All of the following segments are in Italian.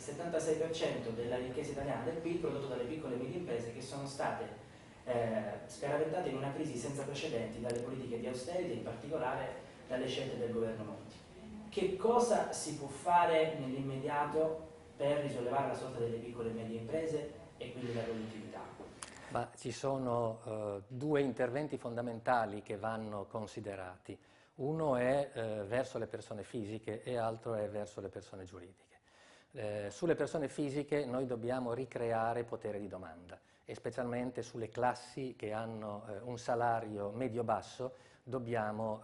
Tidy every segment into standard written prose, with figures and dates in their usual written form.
76% della ricchezza italiana, del PIL prodotto dalle piccole e medie imprese, che sono state scaraventate in una crisi senza precedenti dalle politiche di austerity, in particolare dalle scelte del governo Monti. Che cosa si può fare nell'immediato per risollevare la sorte delle piccole e medie imprese e quindi la produttività? Ma ci sono due interventi fondamentali che vanno considerati. Uno è verso le persone fisiche e altro è verso le persone giuridiche. Sulle persone fisiche noi dobbiamo ricreare potere di domanda e specialmente sulle classi che hanno un salario medio-basso dobbiamo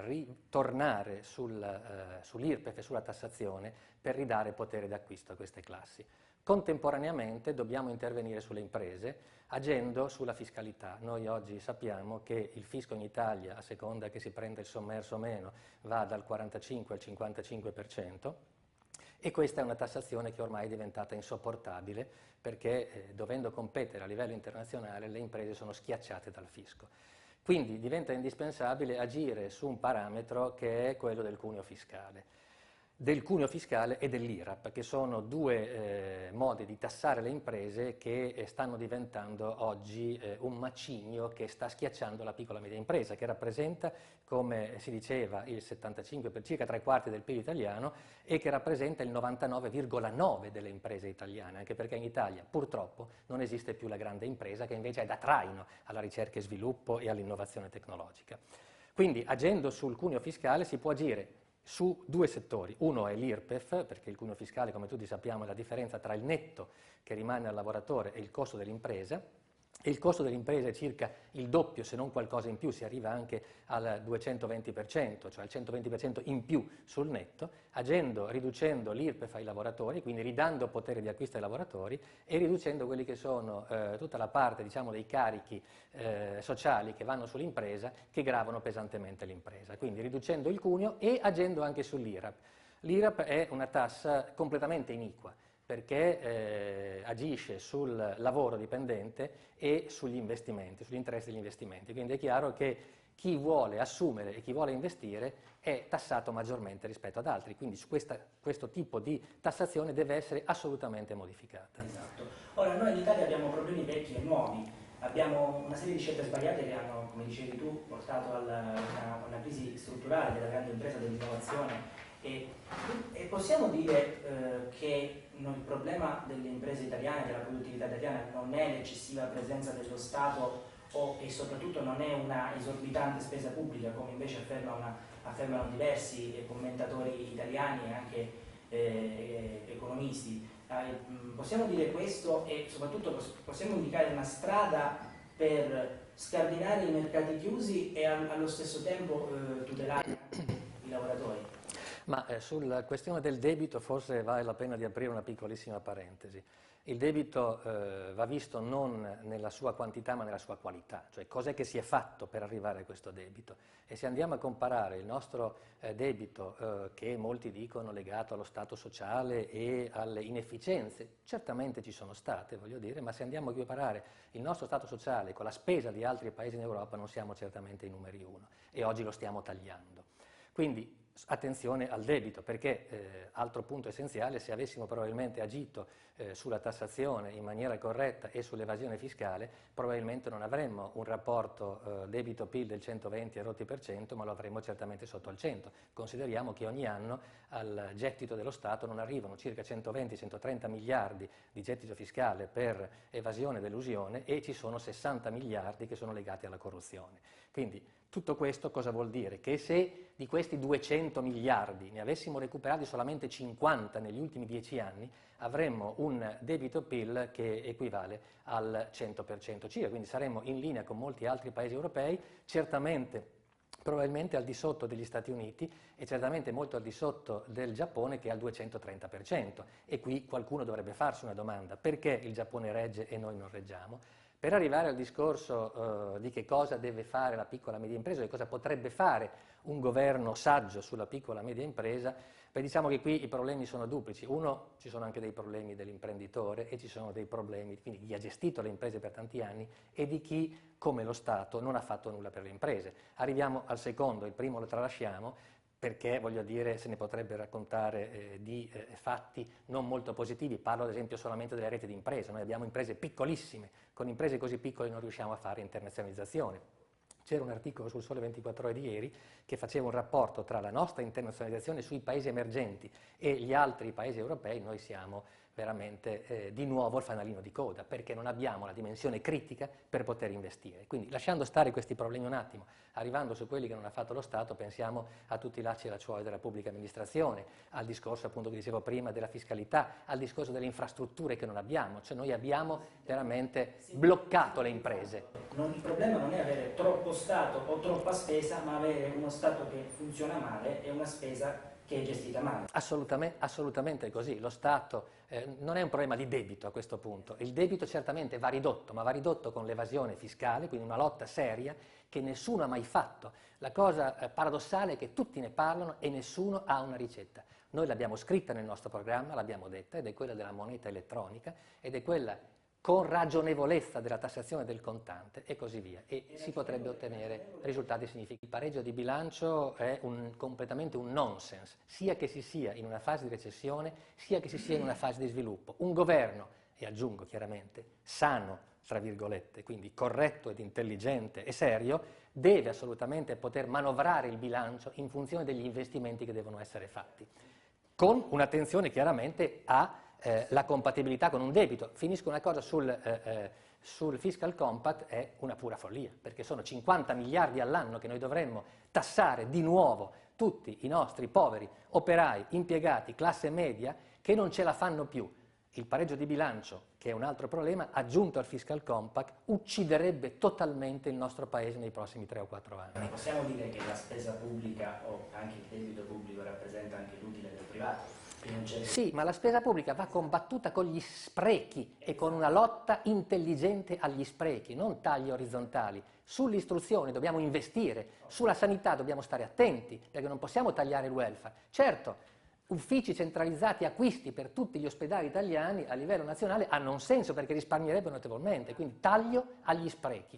ritornare sull'IRPEF e sulla tassazione per ridare potere d'acquisto a queste classi. Contemporaneamente dobbiamo intervenire sulle imprese agendo sulla fiscalità. Noi oggi sappiamo che il fisco in Italia, a seconda che si prenda il sommerso o meno, va dal 45 al 55%. E questa è una tassazione che ormai è diventata insopportabile perché dovendo competere a livello internazionale le imprese sono schiacciate dal fisco. Quindi diventa indispensabile agire su un parametro che è quello del cuneo fiscale e dell'IRAP, che sono due modi di tassare le imprese che stanno diventando oggi un macigno che sta schiacciando la piccola e media impresa, che rappresenta, come si diceva, il 75 per circa 3/4 del PIL italiano e che rappresenta il 99,9 delle imprese italiane, anche perché in Italia purtroppo non esiste più la grande impresa che invece è da traino alla ricerca e sviluppo e all'innovazione tecnologica. Quindi agendo sul cuneo fiscale si può agire su due settori. Uno è l'IRPEF, perché il cuneo fiscale, come tutti sappiamo, è la differenza tra il netto che rimane al lavoratore e il costo dell'impresa. E il costo dell'impresa è circa il doppio, se non qualcosa in più, si arriva anche al 220%, cioè al 120% in più sul netto, riducendo l'IRPEF ai lavoratori, quindi ridando potere di acquisto ai lavoratori e riducendo quelli che sono tutta la parte, diciamo, dei carichi sociali che vanno sull'impresa, che gravano pesantemente l'impresa. Quindi riducendo il cuneo e agendo anche sull'IRAP. L'IRAP è una tassa completamente iniqua, perché agisce sul lavoro dipendente e sugli investimenti, sugli interessi degli investimenti. Quindi è chiaro che chi vuole assumere e chi vuole investire è tassato maggiormente rispetto ad altri, quindi questo tipo di tassazione deve essere assolutamente modificata. Esatto. Ora, noi in Italia abbiamo problemi vecchi e nuovi, abbiamo una serie di scelte sbagliate che hanno, come dicevi tu, portato a una crisi strutturale della grande impresa, dell'innovazione. E possiamo dire che il problema delle imprese italiane, della produttività italiana, non è l'eccessiva presenza dello Stato e soprattutto non è una esorbitante spesa pubblica, come invece affermano diversi commentatori italiani e anche economisti. Possiamo dire questo e soprattutto possiamo indicare una strada per scardinare i mercati chiusi e allo stesso tempo tutelare i lavoratori? Ma sulla questione del debito forse vale la pena di aprire una piccolissima parentesi. Il debito va visto non nella sua quantità ma nella sua qualità, cioè cos'è che si è fatto per arrivare a questo debito. E se andiamo a comparare il nostro debito, che molti dicono legato allo stato sociale e alle inefficienze, certamente ci sono state, voglio dire, ma se andiamo a comparare il nostro stato sociale con la spesa di altri paesi in Europa non siamo certamente i numeri uno e oggi lo stiamo tagliando. Quindi attenzione al debito, perché altro punto essenziale, se avessimo probabilmente agito sulla tassazione in maniera corretta e sull'evasione fiscale, probabilmente non avremmo un rapporto debito-PIL del 120 e rotti per cento, ma lo avremmo certamente sotto al 100. Consideriamo che ogni anno al gettito dello Stato non arrivano circa 120-130 miliardi di gettito fiscale per evasione ed elusione e ci sono 60 miliardi che sono legati alla corruzione. Quindi tutto questo cosa vuol dire? Che se di questi 200 miliardi ne avessimo recuperati solamente 50 negli ultimi 10 anni, avremmo un debito PIL che equivale al 100% circa, quindi saremmo in linea con molti altri paesi europei, certamente probabilmente al di sotto degli Stati Uniti e certamente molto al di sotto del Giappone che è al 230%. E qui qualcuno dovrebbe farsi una domanda: perché il Giappone regge e noi non reggiamo? Per arrivare al discorso di che cosa deve fare la piccola e media impresa, che cosa potrebbe fare un governo saggio sulla piccola e media impresa, beh, diciamo che qui i problemi sono duplici. Uno, ci sono anche dei problemi dell'imprenditore e ci sono dei problemi quindi di chi ha gestito le imprese per tanti anni e di chi, come lo Stato, non ha fatto nulla per le imprese. Arriviamo al secondo, il primo lo tralasciamo. perché, voglio dire, se ne potrebbe raccontare di fatti non molto positivi. Parlo ad esempio solamente delle reti di imprese. Noi abbiamo imprese piccolissime, con imprese così piccole non riusciamo a fare internazionalizzazione. C'era un articolo sul Sole 24 Ore di ieri che faceva un rapporto tra la nostra internazionalizzazione sui paesi emergenti e gli altri paesi europei. Noi siamo veramente di nuovo il fanalino di coda, perché non abbiamo la dimensione critica per poter investire. Quindi, lasciando stare questi problemi un attimo, arrivando su quelli che non ha fatto lo Stato, pensiamo a tutti i lacci e lacciuoli della pubblica amministrazione, al discorso appunto che dicevo prima della fiscalità, al discorso delle infrastrutture che non abbiamo, cioè noi abbiamo veramente bloccato le imprese. Il problema non è avere troppo Stato o troppa spesa, ma avere uno Stato che funziona male e una spesa che è gestita male. Assolutamente così. Lo Stato non è un problema di debito a questo punto. Il debito certamente va ridotto, ma va ridotto con l'evasione fiscale, quindi una lotta seria che nessuno ha mai fatto. La cosa paradossale è che tutti ne parlano e nessuno ha una ricetta. Noi l'abbiamo scritta nel nostro programma, l'abbiamo detta, ed è quella della moneta elettronica, ed è quella con ragionevolezza della tassazione del contante e così via, e si potrebbe ottenere risultati significativi. Il pareggio di bilancio è completamente un nonsense, sia che si sia in una fase di recessione, sia che si sia in una fase di sviluppo. Un governo, e aggiungo chiaramente, sano, tra virgolette, quindi corretto ed intelligente e serio, deve assolutamente poter manovrare il bilancio in funzione degli investimenti che devono essere fatti, con un'attenzione chiaramente a la compatibilità con un debito. Finisco una cosa sul fiscal compact, è una pura follia, perché sono 50 miliardi all'anno che noi dovremmo tassare di nuovo tutti i nostri poveri operai, impiegati, classe media, che non ce la fanno più. Il pareggio di bilancio, che è un altro problema, aggiunto al fiscal compact, ucciderebbe totalmente il nostro paese nei prossimi 3 o 4 anni. Possiamo dire che la spesa pubblica o anche il debito pubblico rappresenta anche l'utile del privato? Sì, ma la spesa pubblica va combattuta con gli sprechi e con una lotta intelligente agli sprechi, non tagli orizzontali. Sull'istruzione dobbiamo investire, sulla sanità dobbiamo stare attenti, perché non possiamo tagliare il welfare. Certo, uffici centralizzati, acquisti per tutti gli ospedali italiani a livello nazionale hanno un senso perché risparmierebbero notevolmente, quindi taglio agli sprechi.